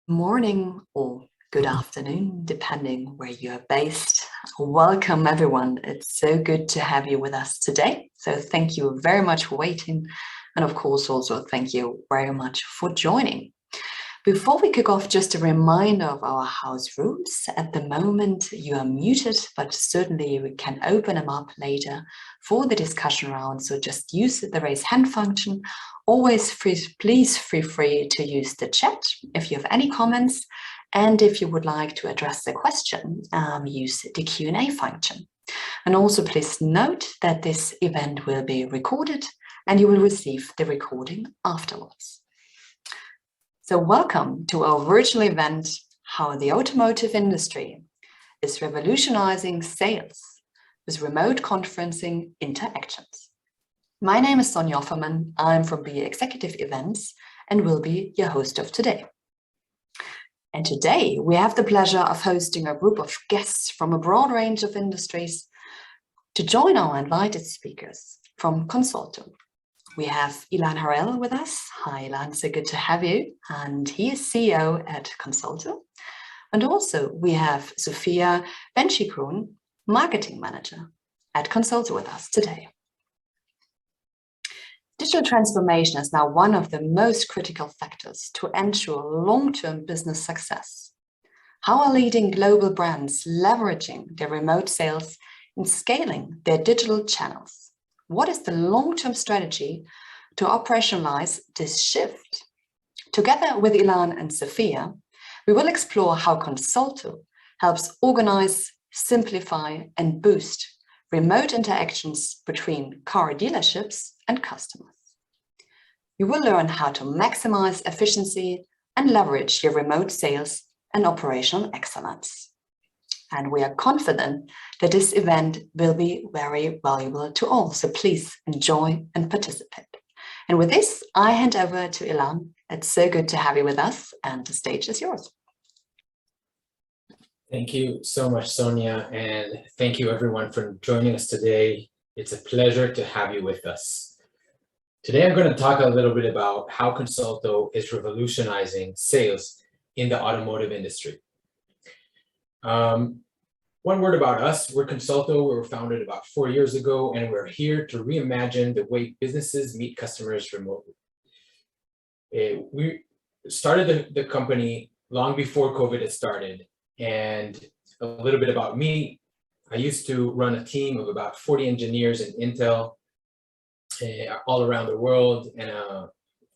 Morning or good afternoon, depending where you are based. Welcome, everyone. It's so good to have you with us today. So thank you very much for waiting. And of course, also thank you very much for joining. Before we kick off, just a reminder of our house rules. At the moment, you are muted, but certainly we can open them up later for the discussion round. So just use the raise hand function. Please feel free to use the chat if you have any comments. And if you would like to address the question, use the Q&A function. And also please note that this event will be recorded and you will receive the recording afterwards. So welcome to our virtual event, How the Automotive Industry is Revolutionizing Sales with Remote Conferencing Interactions. My name is Sonja Offerman. I'm from BE Executive Events and will be your host of today. And today we have the pleasure of hosting a group of guests from a broad range of industries to join our invited speakers from Consolto. We have Ilan Harel with us. Hi, Ilan, so good to have you. And he is CEO at Consolto. And also we have Sophia Benchikroon, Marketing Manager at Consolto with us today. Digital transformation is now one of the most critical factors to ensure long-term business success. How are leading global brands leveraging their remote sales and scaling their digital channels? What is the long-term strategy to operationalize this shift? Together with Ilan and Sophia, we will explore how Consolto helps organize, simplify, and boost remote interactions between car dealerships and customers. You will learn how to maximize efficiency and leverage your remote sales and operational excellence. And we are confident that this event will be very valuable to all. So please enjoy and participate. And with this, I hand over to Ilan. It's so good to have you with us, and the stage is yours. Thank you so much, Sonja, and thank you everyone for joining us today. It's a pleasure to have you with us. Today, I'm going to talk a little bit about how Consolto is revolutionizing sales in the automotive industry. One word about us, we're Consolto. We were founded about 4 years ago, and we're here to reimagine the way businesses meet customers remotely. We started the company long before COVID had started, and a little bit about me. I used to run a team of about 40 engineers in Intel all around the world and a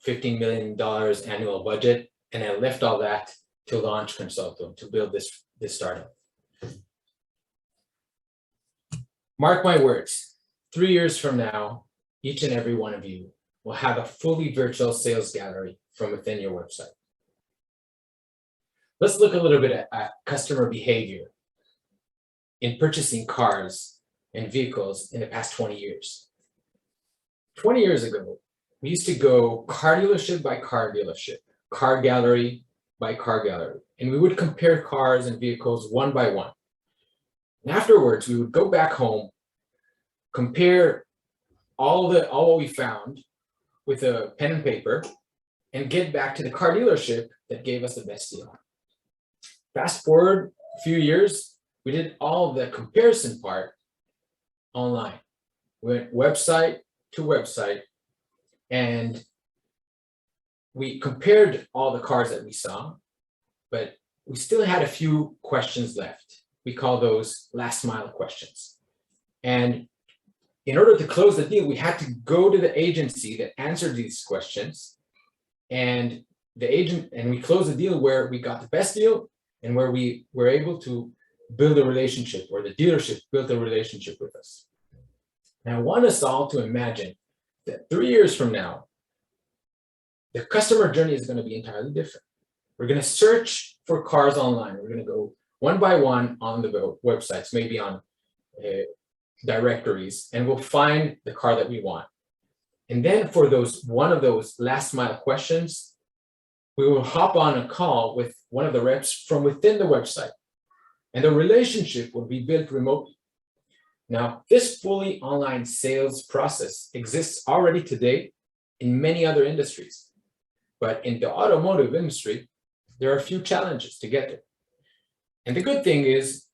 $15 million annual budget, and I left all that to launch Consolto, to build this startup. Mark my words, 3 years from now, each and every one of you will have a fully virtual sales gallery from within your website. Let's look a little bit at customer behavior in purchasing cars and vehicles in the past 20 years. 20 years ago, we used to go car dealership by car dealership, car gallery by car gallery, and we would compare cars and vehicles one by one. And afterwards, we would go back home, compare all what we found with a pen and paper, and get back to the car dealership that gave us the best deal. Fast forward a few years, we did all of the comparison part online. We went website to website, and we compared all the cars that we saw, but we still had a few questions left. We call those last mile questions. And in order to close the deal, we had to go to the agency that answered these questions, and we closed the deal where we got the best deal and where we were able to build a relationship, or the dealership built a relationship with us. Now, I want us all to imagine that 3 years from now, the customer journey is going to be entirely different. We're going to search for cars online. We're going to go one by one on the websites, maybe on directories, and we'll find the car that we want. And then for one of those last mile questions, we will hop on a call with one of the reps from within the website, and the relationship will be built remotely. Now, this fully online sales process exists already today in many other industries, but in the automotive industry, there are a few challenges to get there. And the good thing is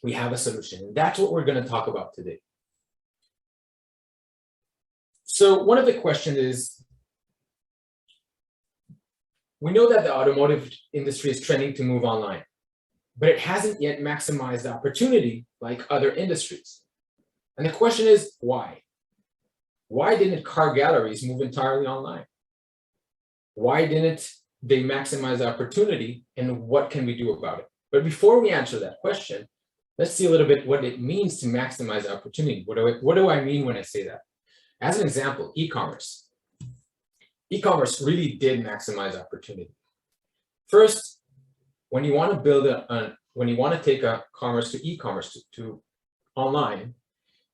we have a solution. And that's what we're going to talk about today. So one of the questions is, we know that the automotive industry is trending to move online, but it hasn't yet maximized the opportunity like other industries. And the question is, why? Why didn't car galleries move entirely online? Why didn't they maximize the opportunity, and what can we do about it? But before we answer that question, let's see a little bit what it means to maximize the opportunity. What do I mean when I say that? As an example, e-commerce. E-commerce really did maximize opportunity. First, when you want to build when you want to take a commerce to e-commerce to online,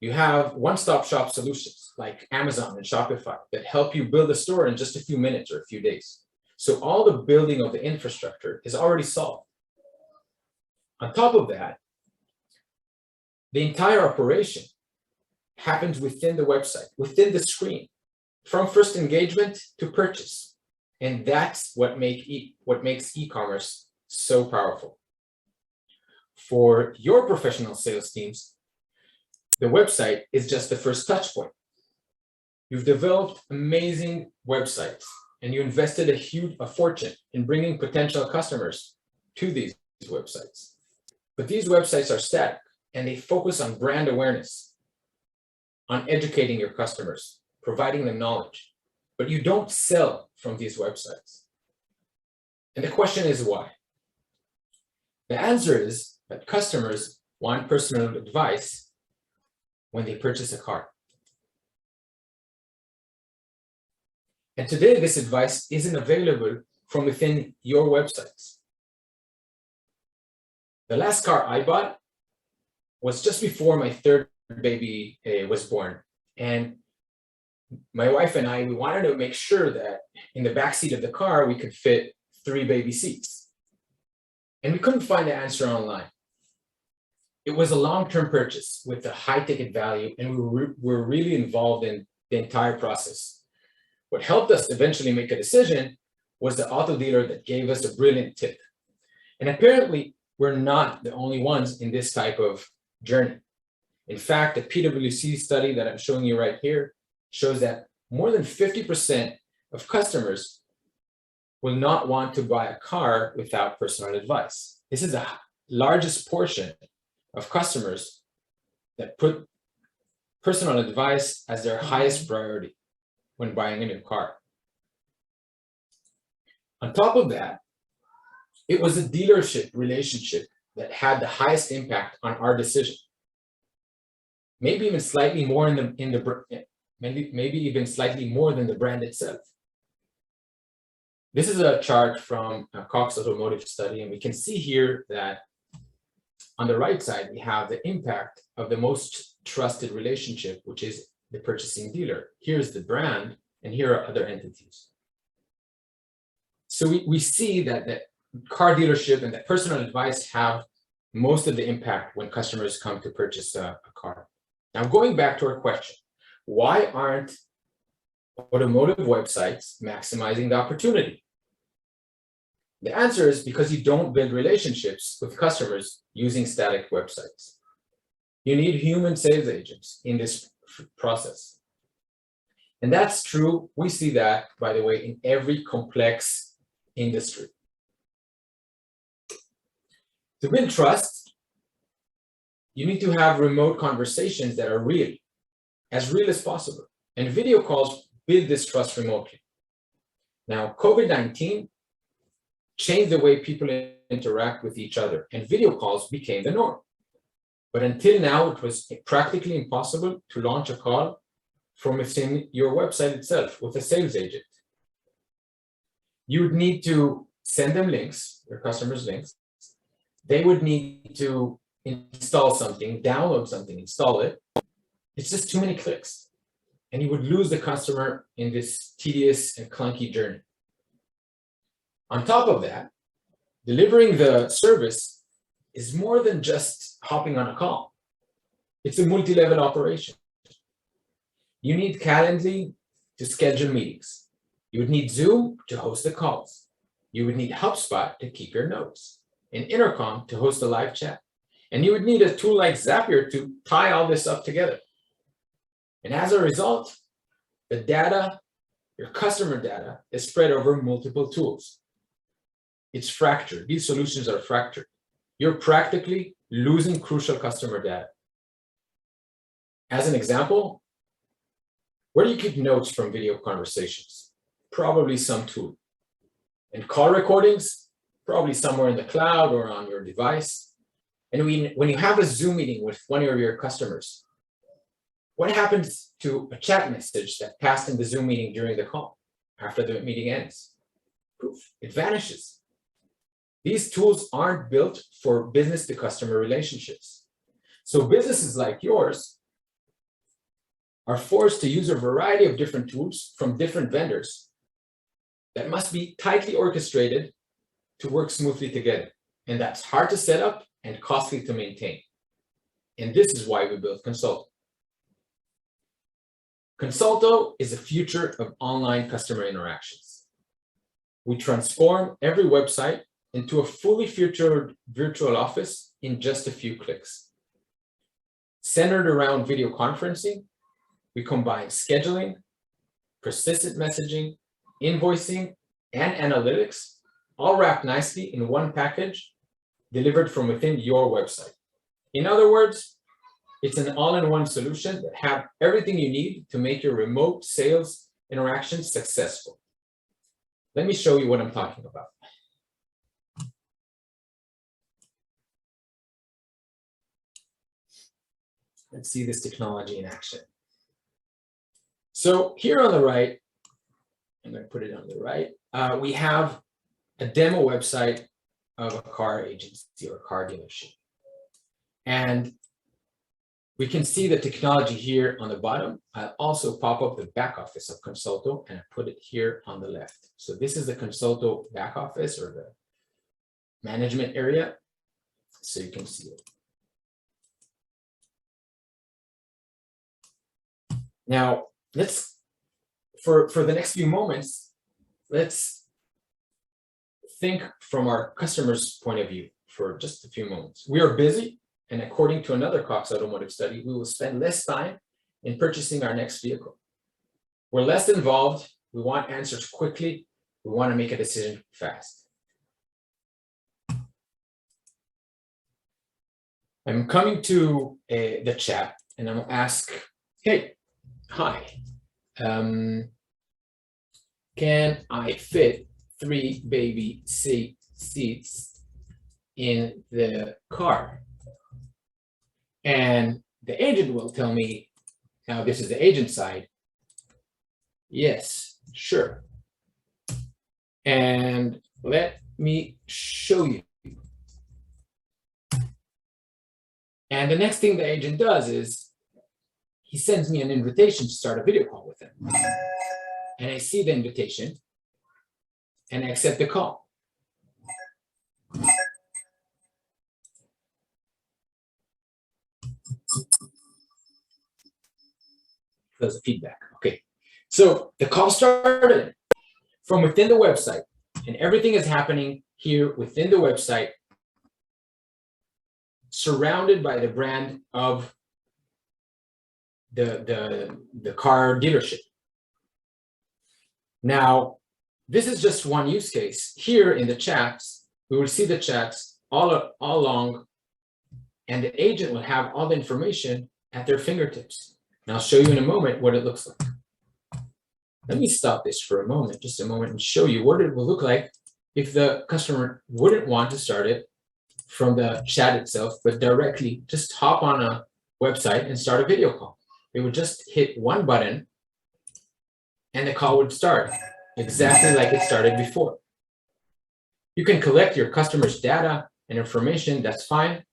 you have one-stop shop solutions like Amazon and Shopify that help you build a store in just a few minutes or a few days. So all the building of the infrastructure is already solved. On top of that, the entire operation happens within the website, within the screen, from first engagement to purchase. And that's what makes e-commerce so powerful. For your professional sales teams, the website is just the first touch point. You've developed amazing websites and you invested a fortune in bringing potential customers to these websites. But these websites are static and they focus on brand awareness, on educating your customers, providing them knowledge, but you don't sell from these websites. And the question is why? The answer is that customers want personal advice when they purchase a car. And today, this advice isn't available from within your websites. The last car I bought was just before my third baby was born. And my wife and I, we wanted to make sure that in the backseat of the car, we could fit 3 baby seats. And we couldn't find the answer online. It was a long-term purchase with a high ticket value, and we were really involved in the entire process. What helped us eventually make a decision was the auto dealer that gave us a brilliant tip. And apparently, we're not the only ones in this type of journey. In fact, the PwC study that I'm showing you right here shows that more than 50% of customers will not want to buy a car without personal advice. This is the largest portion of customers that put personal advice as their highest priority when buying a new car. On top of that, it was a dealership relationship that had the highest impact on our decision. Maybe even slightly more maybe even slightly more than the brand itself. This is a chart from a Cox Automotive study, and we can see here that on the right side, we have the impact of the most trusted relationship, which is the purchasing dealer. Here's the brand, and here are other entities. So we see that the car dealership and the personal advice have most of the impact when customers come to purchase a car. Now, going back to our question, why aren't automotive websites maximizing the opportunity? The answer is because you don't build relationships with customers using static websites. You need human sales agents in this process. And that's true. We see that, by the way, in every complex industry. To build trust, you need to have remote conversations that are real, as real as possible. And video calls build this trust remotely. Now, COVID-19 changed the way people interact with each other, and video calls became the norm. But until now, it was practically impossible to launch a call from within your website itself with a sales agent. You would need to send them links, your customers links. They would need to install something, download something, install it. It's just too many clicks. And you would lose the customer in this tedious and clunky journey. On top of that, delivering the service is more than just hopping on a call. It's a multi-level operation. You need Calendly to schedule meetings. You would need Zoom to host the calls. You would need HubSpot to keep your notes, an intercom to host a live chat, and you would need a tool like Zapier to tie all this up together. And as a result, the data, your customer data, is spread over multiple tools. It's fractured. These solutions are fractured. You're practically losing crucial customer data. As an example, where do you keep notes from video conversations? Probably some tool. And call recordings, probably somewhere in the cloud or on your device. And when you have a Zoom meeting with one of your customers, what happens to a chat message that passed in the Zoom meeting during the call after the meeting ends? Poof, it vanishes. These tools aren't built for business to customer relationships. So businesses like yours are forced to use a variety of different tools from different vendors that must be tightly orchestrated to work smoothly together. And that's hard to set up and costly to maintain. And this is why we built Consolto. Consolto is the future of online customer interactions. We transform every website into a fully featured virtual office in just a few clicks. Centered around video conferencing, we combine scheduling, persistent messaging, invoicing, and analytics, all wrapped nicely in one package delivered from within your website. In other words, it's an all-in-one solution that has everything you need to make your remote sales interactions successful. Let me show you what I'm talking about. Let's see this technology in action. So here on the right, I'm going to put it on the right, we have a demo website of a car agency or car dealership. And we can see the technology here on the bottom. I'll also pop up the back office of Consolto and I put it here on the left. So this is the Consolto back office or the management area. So you can see it. Now, let's, for the next few moments, let's think from our customer's point of view for just a few moments. We are busy, and according to another Cox Automotive study, we will spend less time in purchasing our next vehicle. We're less involved, we want answers quickly, we want to make a decision fast. I'm coming to the chat, and I'm going to ask, hey, hi, can I fit 3 baby seats in the car? And the agent will tell me, now this is the agent side, yes, sure. And let me show you. And the next thing the agent does is he sends me an invitation to start a video call with him. And I see the invitation and I accept the call. There's a feedback. Okay. So the call started from within the website, and everything is happening here within the website, surrounded by the brand of the car dealership. Now, this is just one use case. Here in the chats, we will see the chats all along, and the agent will have all the information at their fingertips. And I'll show you in a moment what it looks like. Let me stop this for a moment, just a moment, and show you what it will look like if the customer wouldn't want to start it from the chat itself, but directly just hop on a website and start a video call. They would just hit one button and the call would start exactly like it started before. You can collect your customer's data and information, that's fine.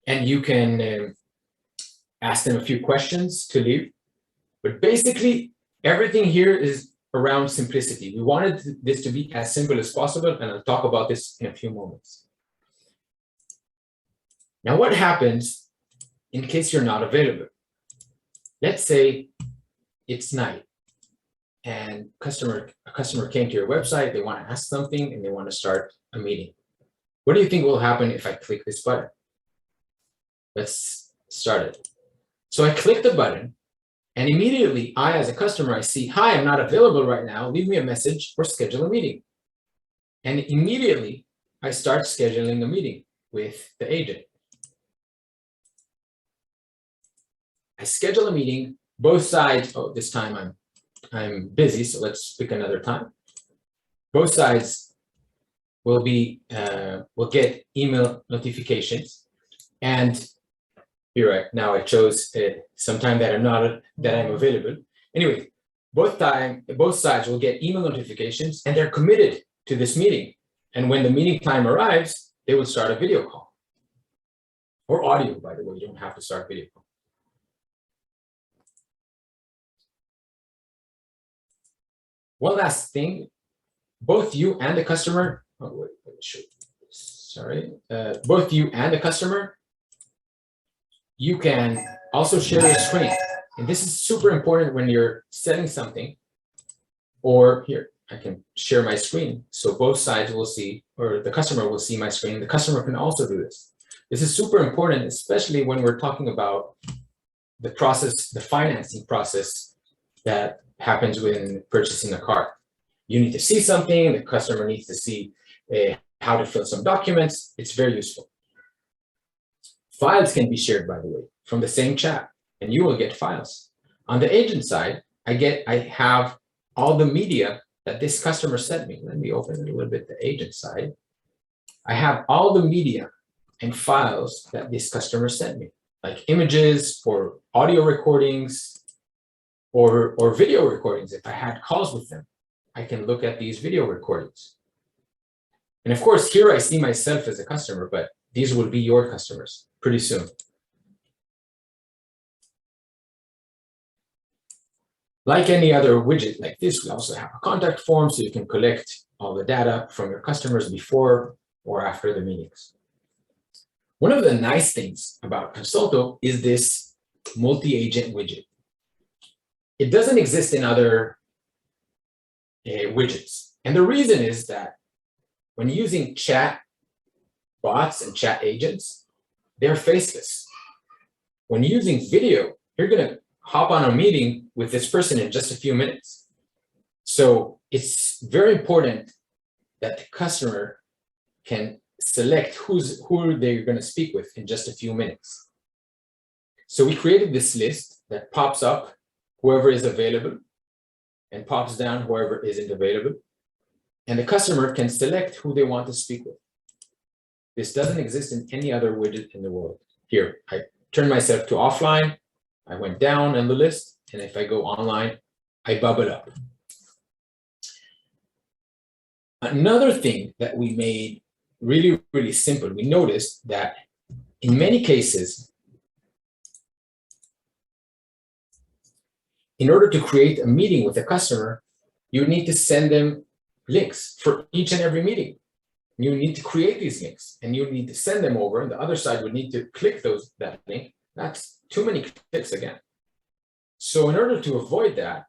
And you can ask them a few questions to leave. But basically, everything here is around simplicity. We wanted this to be as simple as possible, and I'll talk about this in a few moments. Now, what happens in case you're not available? Let's say it's night and a customer came to your website, they want to ask something and they want to start a meeting. What do you think will happen if I click this button? Let's start it. So I click the button and immediately I, as a customer, I see, hi, I'm not available right now. Leave me a message or schedule a meeting. And immediately I start scheduling a meeting with the agent. I schedule a meeting, both sides. Oh, this time I'm busy, so let's pick another time. Both sides will get email notifications, and here now I chose sometime that I'm available. Anyway, both sides will get email notifications, and they're committed to this meeting. And when the meeting time arrives, they will start a video call or audio. By the way, you don't have to start video call. One last thing, both you and the customer, both you and the customer, you can also share your screen. And this is super important when you're selling something. Or here, I can share my screen. So both sides will see, or the customer will see my screen. The customer can also do this. This is super important, especially when we're talking about the process, the financing process that happens when purchasing a car. You need to see something, the customer needs to see how to fill some documents. It's very useful. Files can be shared, by the way, from the same chat, and you will get files. On the agent side, I have all the media that this customer sent me. Let me open it a little bit, the agent side. I have all the media and files that this customer sent me, like images or audio recordings, or video recordings. If I had calls with them, I can look at these video recordings. And of course, here I see myself as a customer, but these will be your customers pretty soon. Like any other widget like this, we also have a contact form so you can collect all the data from your customers before or after the meetings. One of the nice things about Consolto is this multi-agent widget. It doesn't exist in other widgets. And the reason is that when using chat bots and chat agents, they're faceless. When using video, you're going to hop on a meeting with this person in just a few minutes. So it's very important that the customer can select who they're going to speak with in just a few minutes. So we created this list that pops up whoever is available and pops down whoever isn't available. And the customer can select who they want to speak with. This doesn't exist in any other widget in the world. Here, I turn myself to offline. I went down on the list. And if I go online, I bubble up. Another thing that we made really, really simple, we noticed that in many cases, in order to create a meeting with a customer, you need to send them links for each and every meeting. You need to create these links and you need to send them over, and the other side would need to click that link. That's too many clicks again. So in order to avoid that,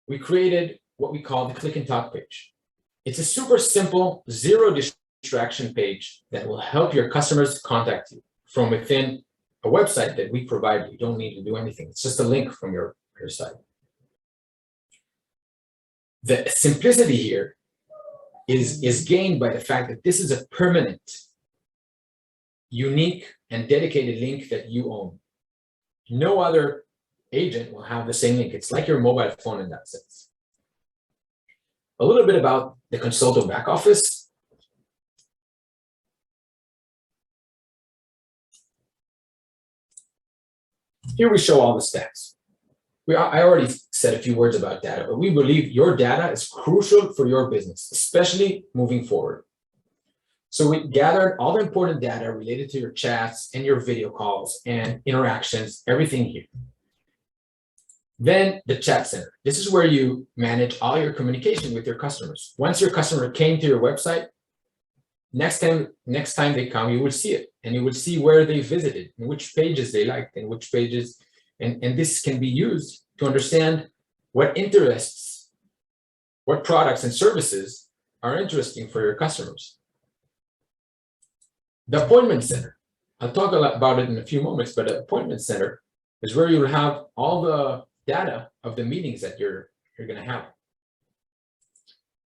we created what we call the click and talk page. It's a super simple, zero distraction page that will help your customers contact you from within a website that we provide. You don't need to do anything. It's just a link from your site. The simplicity here is gained by the fact that this is a permanent, unique, and dedicated link that you own. No other agent will have the same link. It's like your mobile phone in that sense. A little bit about the Consolto back office. Here we show all the stats. I already said a few words about data, but we believe your data is crucial for your business, especially moving forward. So we gathered all the important data related to your chats and your video calls and interactions, everything here. Then the chat center. This is where you manage all your communication with your customers. Once your customer came to your website, next time they come, you will see it, and you will see where they visited and which pages they liked and which pages. And this can be used to understand what interests, what products and services are interesting for your customers. The appointment center, I'll talk a lot about it in a few moments, but the appointment center is where you will have all the data of the meetings that you're going to have.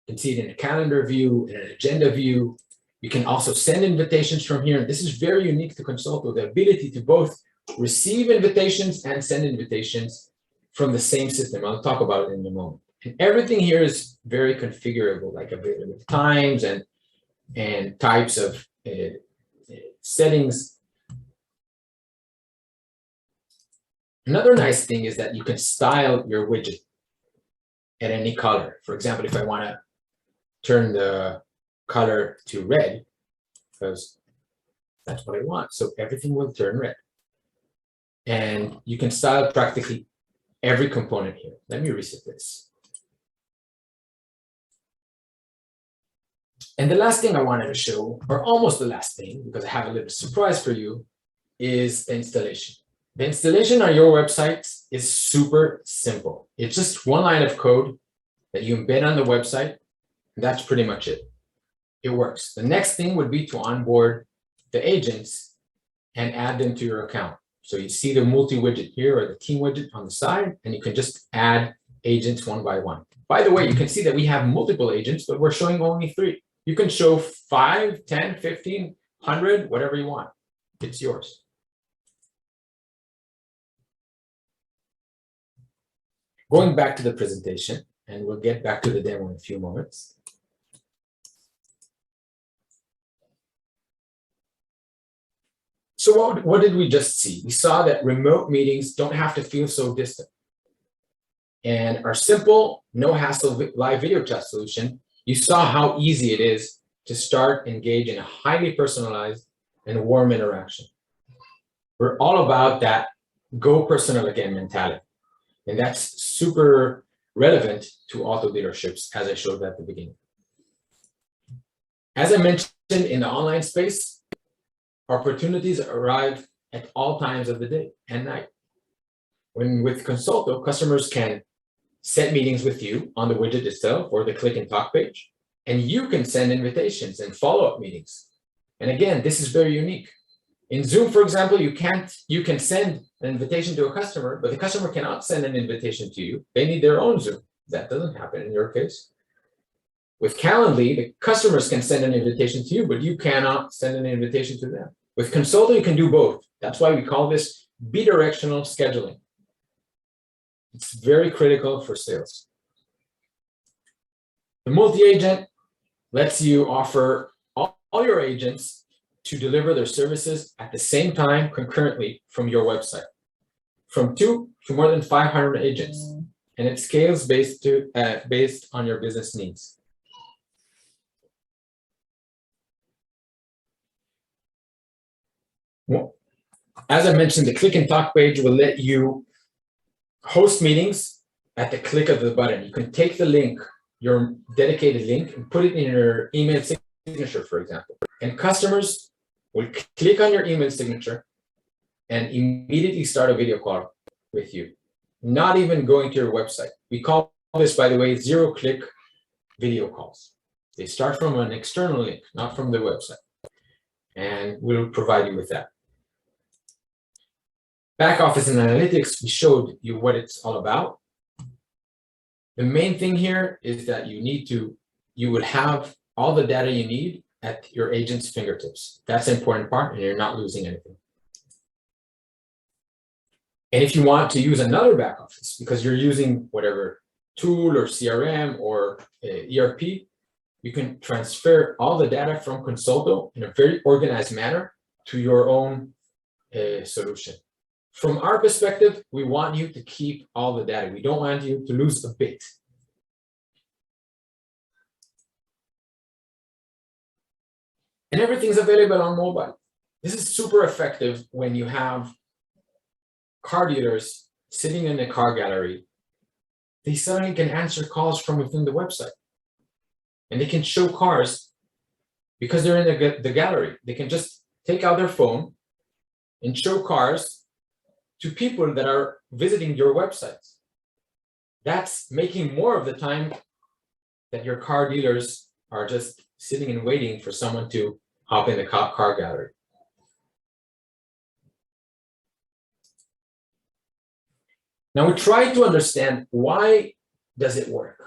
You can see it in a calendar view, in an agenda view. You can also send invitations from here. This is very unique to Consolto, the ability to both receive invitations and send invitations from the same system. I'll talk about it in a moment. And everything here is very configurable, like available times and types of settings. Another nice thing is that you can style your widget at any color. For example, if I want to turn the color to red, because that's what I want, so everything will turn red. And you can style practically every component here. Let me reset this. And the last thing I wanted to show, or almost the last thing, because I have a little surprise for you, is the installation. The installation on your website is super simple. It's just one line of code that you embed on the website, and that's pretty much it. It works. The next thing would be to onboard the agents and add them to your account. So you see the multi-widget here, or the team widget on the side, and you can just add agents one by one. By the way, you can see that we have multiple agents, but we're showing only 3. You can show 5, 10, 15, 100, whatever you want. It's yours. Going back to the presentation, and we'll get back to the demo in a few moments. So what did we just see? We saw that remote meetings don't have to feel so distant. And our simple, no hassle live video chat solution, you saw how easy it is to start engage in a highly personalized and warm interaction. We're all about that go personal again mentality. And that's super relevant to auto dealerships, as I showed at the beginning. As I mentioned, in the online space, opportunities arrive at all times of the day and night. When with Consolto, customers can set meetings with you on the widget itself or the click and talk page, and you can send invitations and follow-up meetings. And again, this is very unique. In Zoom, for example, you can send an invitation to a customer, but the customer cannot send an invitation to you. They need their own Zoom. That doesn't happen in your case. With Calendly, the customers can send an invitation to you, but you cannot send an invitation to them. With Consolto, you can do both. That's why we call this bidirectional scheduling. It's very critical for sales. The multi-agent lets you offer all your agents to deliver their services at the same time concurrently from your website, from 2 to more than 500 agents, and it scales based on your business needs. Well, as I mentioned, the click and talk page will let you host meetings at the click of the button. You can take the link, your dedicated link, and put it in your email signature, for example. And customers will click on your email signature and immediately start a video call with you, not even going to your website. We call this, by the way, zero-click video calls. They start from an external link, not from the website. And we'll provide you with that. Back office and analytics, we showed you what it's all about. The main thing here is that you would have all the data you need at your agent's fingertips. That's the important part, and you're not losing anything. And if you want to use another back office, because you're using whatever tool or CRM or ERP, you can transfer all the data from Consolto in a very organized manner to your own solution. From our perspective, we want you to keep all the data. We don't want you to lose a bit. And everything's available on mobile. This is super effective when you have car dealers sitting in a car gallery. They suddenly can answer calls from within the website. And they can show cars because they're in the gallery. They can just take out their phone and show cars to people that are visiting your websites. That's making more of the time that your car dealers are just sitting and waiting for someone to hop in the car gallery. Now we try to understand, why does it work?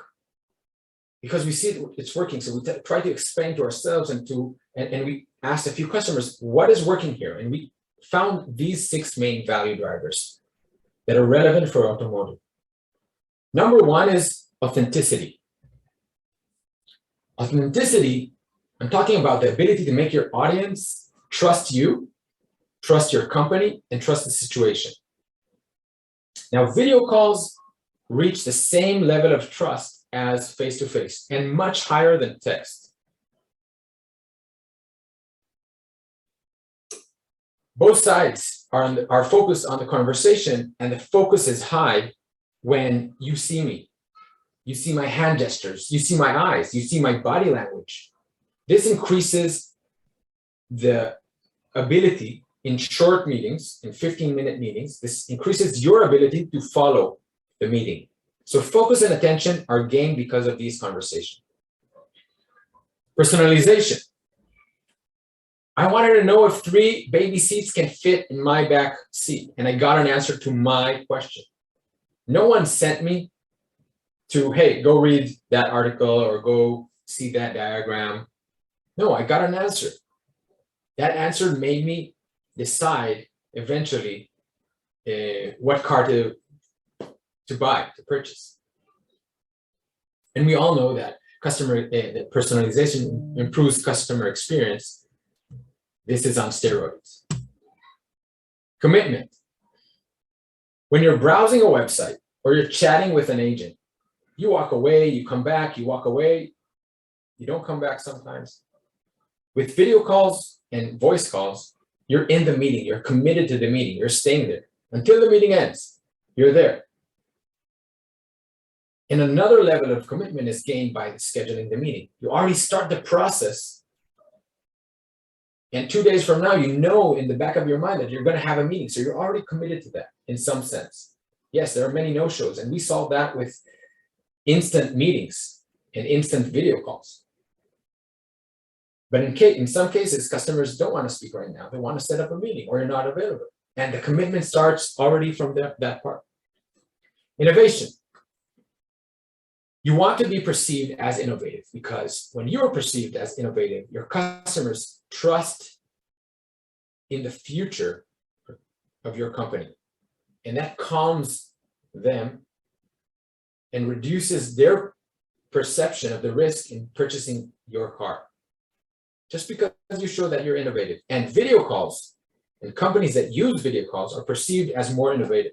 Because we see it's working, so we try to explain to ourselves and we asked a few customers, what is working here? And we found these 6 main value drivers that are relevant for automotive. Number 1 is authenticity. Authenticity, I'm talking about the ability to make your audience trust you, trust your company, and trust the situation. Now, video calls reach the same level of trust as face-to-face and much higher than text. Both sides are focused on the conversation, and the focus is high when you see me. You see my hand gestures, you see my eyes, you see my body language. This increases the ability in short meetings, in 15-minute meetings, this increases your ability to follow the meeting. So focus and attention are gained because of these conversations. Personalization. I wanted to know if 3 baby seats can fit in my back seat, and I got an answer to my question. No one sent me to, hey, go read that article or go see that diagram. No, I got an answer. That answer made me decide eventually what car to buy, to purchase. And we all know that that personalization improves customer experience. This is on steroids. Commitment. When you're browsing a website or you're chatting with an agent, you walk away, you come back, you walk away, you don't come back sometimes. With video calls and voice calls, you're in the meeting, you're committed to the meeting, you're staying there until the meeting ends, you're there. And another level of commitment is gained by scheduling the meeting. You already start the process, and 2 days from now, you know in the back of your mind that you're going to have a meeting, so you're already committed to that in some sense. Yes, there are many no-shows, and we solve that with instant meetings and instant video calls. But in some cases, customers don't want to speak right now. They want to set up a meeting, or you're not available. And the commitment starts already from that part. Innovation. You want to be perceived as innovative, because when you are perceived as innovative, your customers trust in the future of your company. And that calms them and reduces their perception of the risk in purchasing your car. Just because you show that you're innovative. And video calls and companies that use video calls are perceived as more innovative.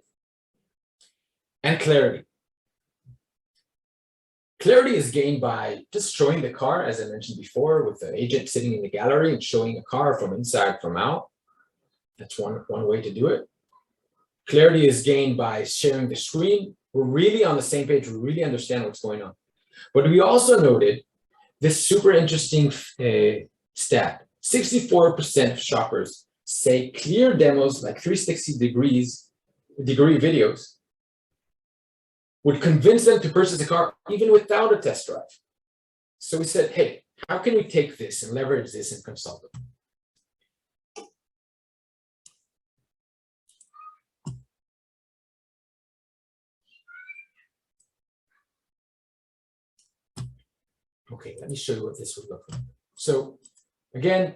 And clarity. Clarity is gained by just showing the car, as I mentioned before, with the agent sitting in the gallery and showing a car from inside, from out. That's one way to do it. Clarity is gained by sharing the screen. We're really on the same page. We really understand what's going on. But we also noted this super interesting stat. 64% of shoppers say clear demos, like 360-degree videos, would convince them to purchase a car even without a test drive. So we said, hey, how can we take this and leverage this in Consolto? Okay, let me show you what this would look like. So again,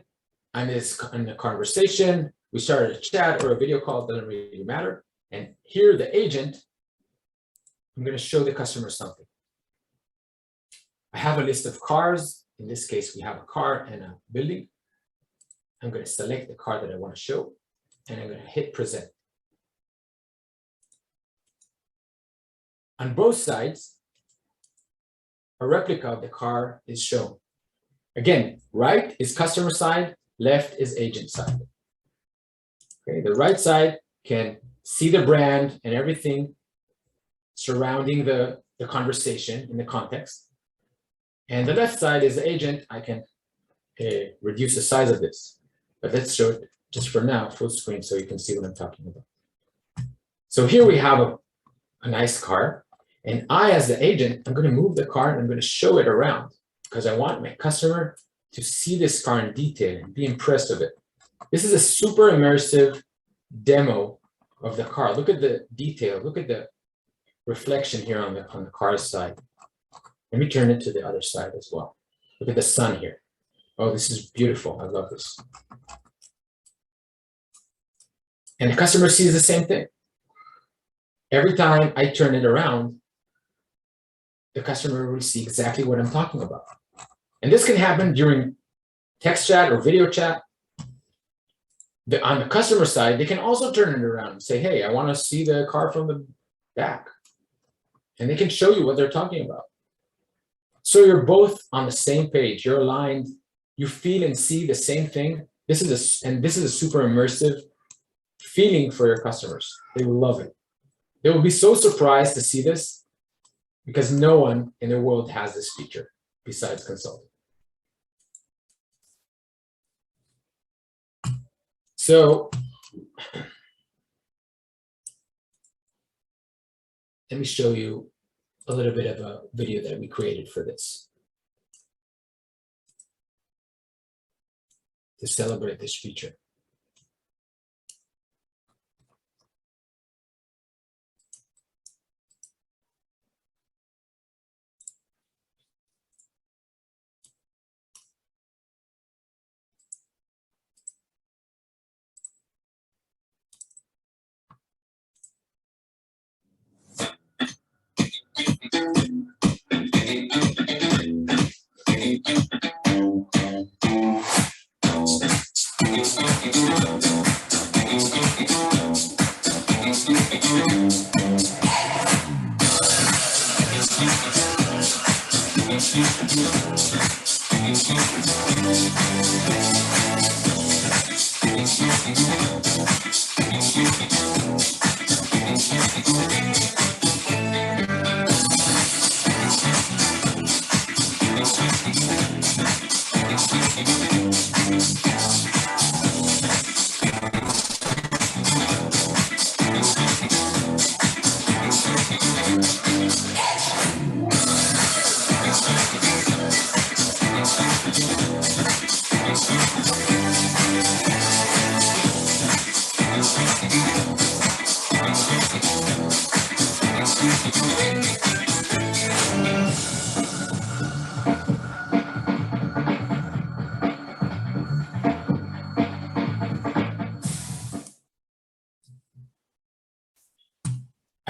I'm in a conversation. We started a chat or a video call, doesn't really matter. And here, the agent, I'm going to show the customer something. I have a list of cars. In this case, we have a car and a building. I'm going to select the car that I want to show, and I'm going to hit present. On both sides, a replica of the car is shown. Again, right is customer side, left is agent side. Okay, the right side can see the brand and everything surrounding the conversation in the context. And the left side is the agent. I can reduce the size of this. But let's show it just for now, full screen, so you can see what I'm talking about. So here we have a nice car. And I, as the agent, I'm going to move the car and I'm going to show it around because I want my customer to see this car in detail and be impressed with it. This is a super immersive demo of the car. Look at the detail. Look at the reflection here on the car's side. Let me turn it to the other side as well. Look at the sun here. Oh, this is beautiful. I love this. And the customer sees the same thing. Every time I turn it around, the customer will see exactly what I'm talking about. And this can happen during text chat or video chat. On the customer side, they can also turn it around and say, hey, I want to see the car from the back. And they can show you what they're talking about. So you're both on the same page. You're aligned. You feel and see the same thing. This is a super immersive feeling for your customers. They will love it. They will be so surprised to see this because no one in the world has this feature besides Consolto. So let me show you a little bit of a video that we created for this to celebrate this feature.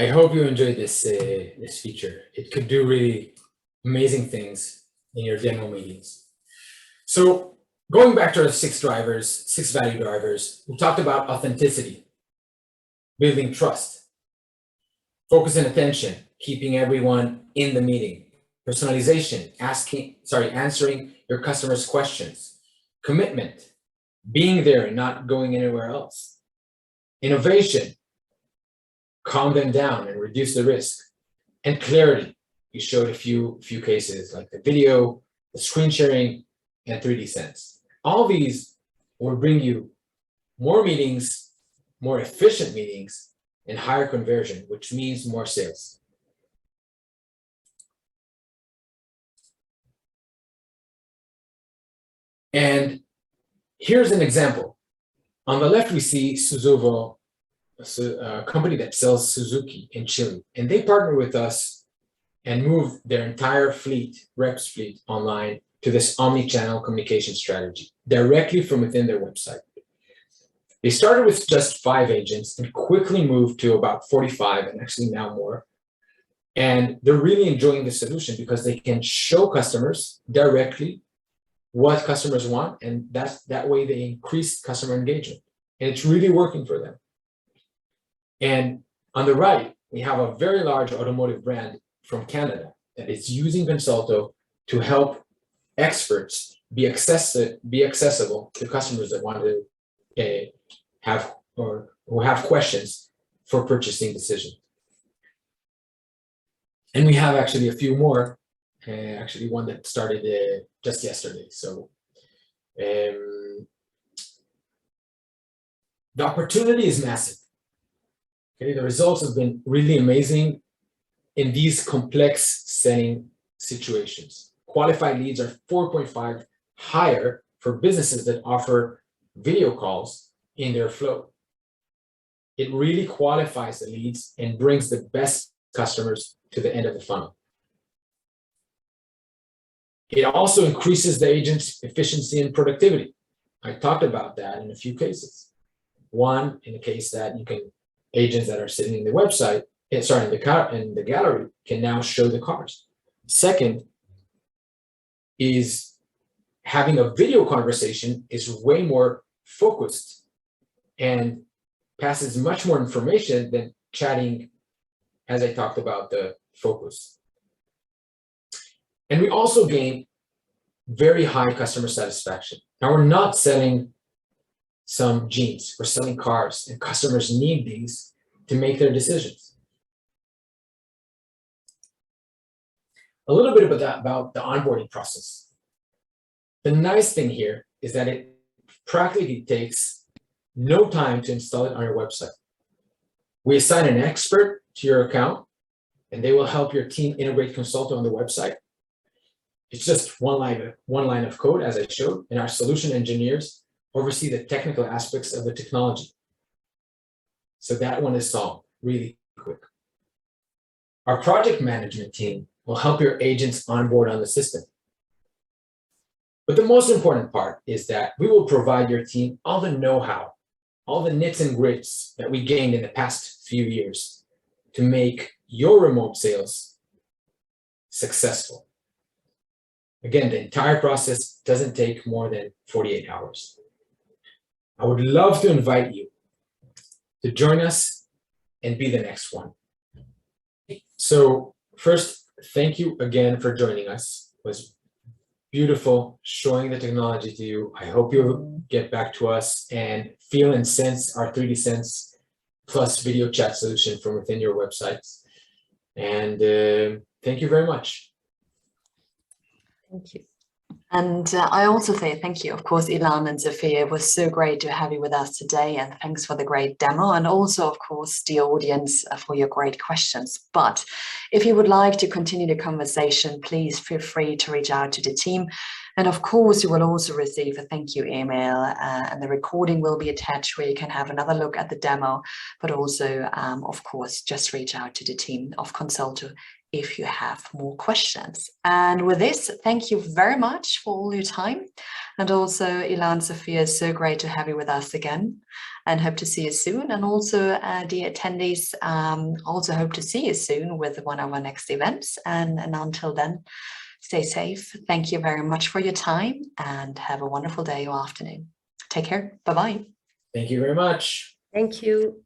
I hope you enjoyed this feature. It could do really amazing things in your demo meetings. So going back to our 6 value drivers, we talked about authenticity, building trust, focus and attention, keeping everyone in the meeting, personalization, answering your customers' questions, commitment, being there and not going anywhere else, innovation, calm them down and reduce the risk, and clarity. We showed a few cases like the video, the screen sharing, and 3D Sense. All these will bring you more meetings, more efficient meetings, and higher conversion, which means more sales. And here's an example. On the left, we see Suzuvo, a company that sells Suzuki in Chile, and they partner with us and move their entire reps fleet online to this omni-channel communication strategy directly from within their website. They started with just 5 agents and quickly moved to about 45 and actually now more. And they're really enjoying the solution because they can show customers directly what customers want, and that way they increase customer engagement. And it's really working for them. And on the right, we have a very large automotive brand from Canada that is using Consolto to help experts be accessible to customers that want to have or who have questions for purchasing decisions. And we have actually a few more, actually one that started just yesterday. So the opportunity is massive. Okay, the results have been really amazing. in these complex selling situations. Qualified leads are 4.5 higher for businesses that offer video calls in their flow. It really qualifies the leads and brings the best customers to the end of the funnel. It also increases the agent's efficiency and productivity. I talked about that in a few cases. One, in the case that agents that are sitting in the website, in the gallery can now show the cars. Second is having a video conversation is way more focused and passes much more information than chatting, as I talked about the focus. And we also gain very high customer satisfaction. Now, we're not selling some jeans, we're selling cars, and customers need these to make their decisions. A little bit about the onboarding process. The nice thing here is that it practically takes no time to install it on your website. We assign an expert to your account, and they will help your team integrate Consolto on the website. It's just one line of code, as I showed, and our solution engineers oversee the technical aspects of the technology. So that one is solved really quick. Our project management team will help your agents onboard on the system. But the most important part is that we will provide your team all the know-how, all the nits and grits that we gained in the past few years to make your remote sales successful. Again, the entire process doesn't take more than 48 hours. I would love to invite you to join us and be the next one. So first, thank you again for joining us. It was beautiful showing the technology to you. I hope you'll get back to us and feel and sense our 3D Sense plus video chat solution from within your websites. And thank you very much. Thank you. And I also say thank you, of course, Ilan and Sophia. It was so great to have you with us today, and thanks for the great demo, and also, of course, the audience for your great questions. But if you would like to continue the conversation, please feel free to reach out to the team. And of course, you will also receive a thank you email, and the recording will be attached where you can have another look at the demo, but also, of course, just reach out to the team of Consolto if you have more questions. And with this, thank you very much for all your time. And also, Ilan, Sophia, it's so great to have you with us again, and hope to see you soon. And also, the attendees, also hope to see you soon with one of our next events. And until then, stay safe. Thank you very much for your time, and have a wonderful day or afternoon. Take care. Bye-bye. Thank you very much. Thank you.